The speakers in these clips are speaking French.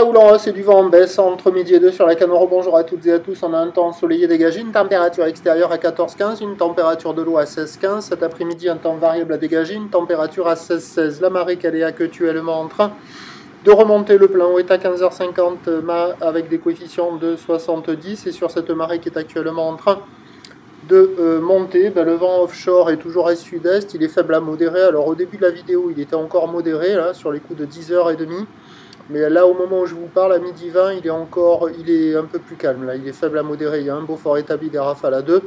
la houle, c'est du vent en baisse entre midi et 2 sur la Canoro. Bonjour à toutes et à tous. On a un temps ensoleillé dégagé, une température extérieure à 14-15, une température de l'eau à 16-15. Cet après-midi, un temps variable à dégager, une température à 16-16. La marée qu'elle est actuellement en train de remonter. Le plein haut est à 15h50 avec des coefficients de 70. Et sur cette marée qui est actuellement en train de monter, le vent offshore est toujours à sud-est. Il est faible à modéré. Alors au début de la vidéo, il était encore modéré, là, sur les coups de 10h30. Mais là, au moment où je vous parle, à midi 20, il est un peu plus calme. Là, il est faible à modéré. Il y a un beau fort établi des rafales à 2.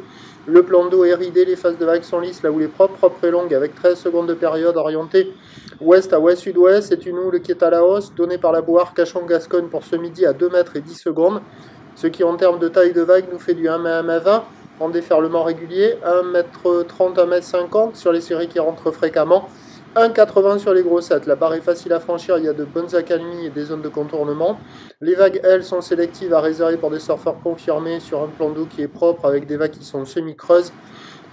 Le plan d'eau est ridé, les phases de vagues sont lisses, là où il est propre et longue, avec 13 secondes de période orientée ouest à ouest-sud-ouest. C'est une houle qui est à la hausse, donnée par la Boire Cachon-Gascogne pour ce midi à 2 mètres et 10 secondes. Ce qui, en termes de taille de vague, nous fait du 1 m à 20 en déferlement régulier, 1m30, 1m50 sur les séries qui rentrent fréquemment. 1,80 sur les grossettes. La barre est facile à franchir, il y a de bonnes accalmies et des zones de contournement. Les vagues, elles, sont sélectives à réserver pour des surfeurs confirmés sur un plan d'eau qui est propre avec des vagues qui sont semi-creuses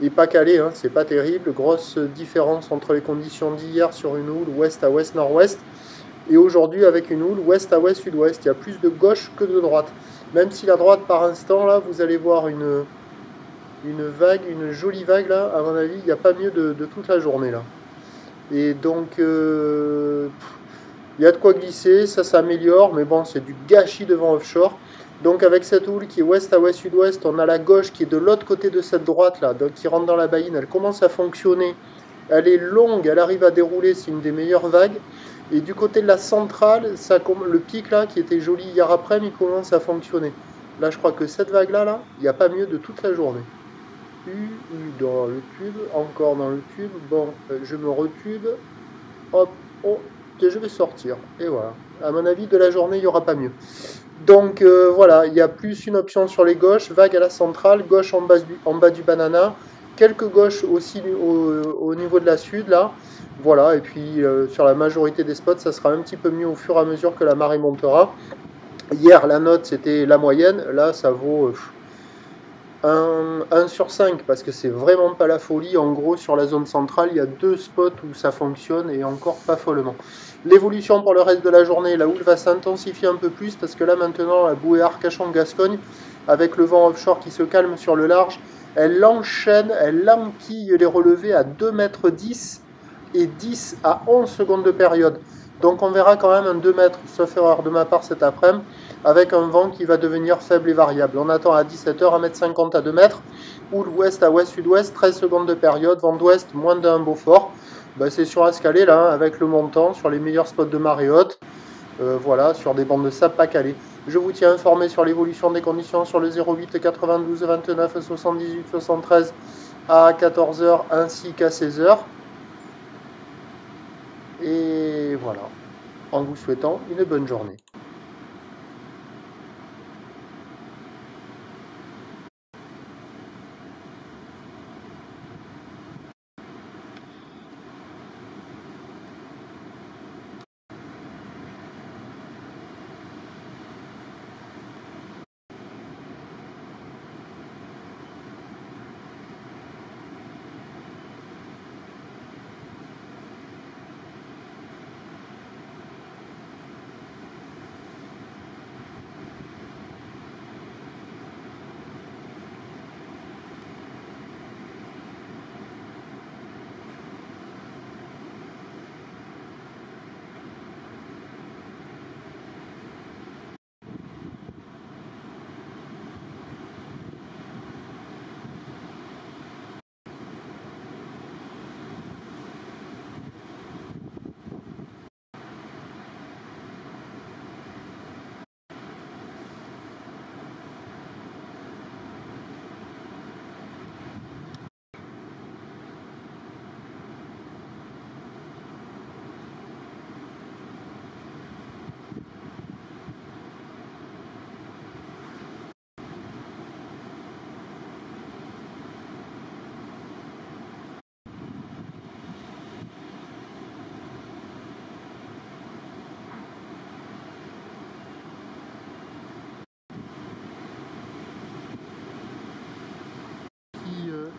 et pas calées, c'est pas terrible. Grosse différence entre les conditions d'hier sur une houle ouest à ouest-nord-ouest et aujourd'hui avec une houle ouest à ouest-sud-ouest. Il y a plus de gauche que de droite. Même si la droite, par instant, là, vous allez voir une vague, une jolie vague, là, à mon avis, il n'y a pas mieux de toute la journée, là. Et donc, il y a de quoi glisser, ça s'améliore, mais bon, c'est du gâchis de vent offshore. Donc avec cette houle qui est ouest à ouest-sud-ouest, on a la gauche qui est de l'autre côté de cette droite-là, donc qui rentre dans la baïne, elle commence à fonctionner. Elle est longue, elle arrive à dérouler, c'est une des meilleures vagues. Et du côté de la centrale, le pic là, qui était joli hier après, il commence à fonctionner. Là, je crois que cette vague-là, il n'y a pas mieux de toute la journée. Dans le tube, encore dans le tube, bon, je me retube, hop, oh, je vais sortir, et voilà, à mon avis de la journée il n'y aura pas mieux. Donc voilà, il y a plus une option sur les gauches, vague à la centrale, gauche en bas du banana, quelques gauches aussi au niveau de la sud là, voilà, et puis sur la majorité des spots ça sera un petit peu mieux au fur et à mesure que la marée montera. Hier la note c'était la moyenne, là ça vaut 1 sur 5 parce que c'est vraiment pas la folie. En gros sur la zone centrale il y a 2 spots où ça fonctionne et encore pas follement. L'évolution pour le reste de la journée, la houle va s'intensifier un peu plus parce que là maintenant la bouée Arcachon-Gascogne avec le vent offshore qui se calme sur le large, elle enchaîne, elle enquille les relevés à 2 mètres 10 et 10 à 11 secondes de période. Donc on verra quand même un 2 mètres, sauf erreur de ma part cet après-midi, avec un vent qui va devenir faible et variable. On attend à 17h 1m50 à 2 mètres, houle ouest à ouest-sud-ouest, 13 secondes de période, vent d'ouest moins d'un beau fort. C'est sur escalé là, avec le montant, sur les meilleurs spots de marée haute, voilà, sur des bandes de sable pas calées. Je vous tiens informé sur l'évolution des conditions sur le 08 92 29 78 73 à 14h ainsi qu'à 16h. Et voilà, en vous souhaitant une bonne journée.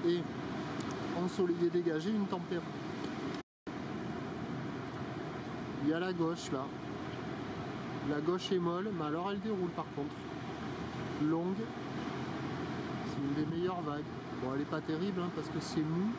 Et ensoleillé dégagé, une température. Il y a la gauche là. La gauche est molle, mais alors elle déroule par contre. Longue. C'est une des meilleures vagues. Bon, elle est pas terrible hein, parce que c'est mou.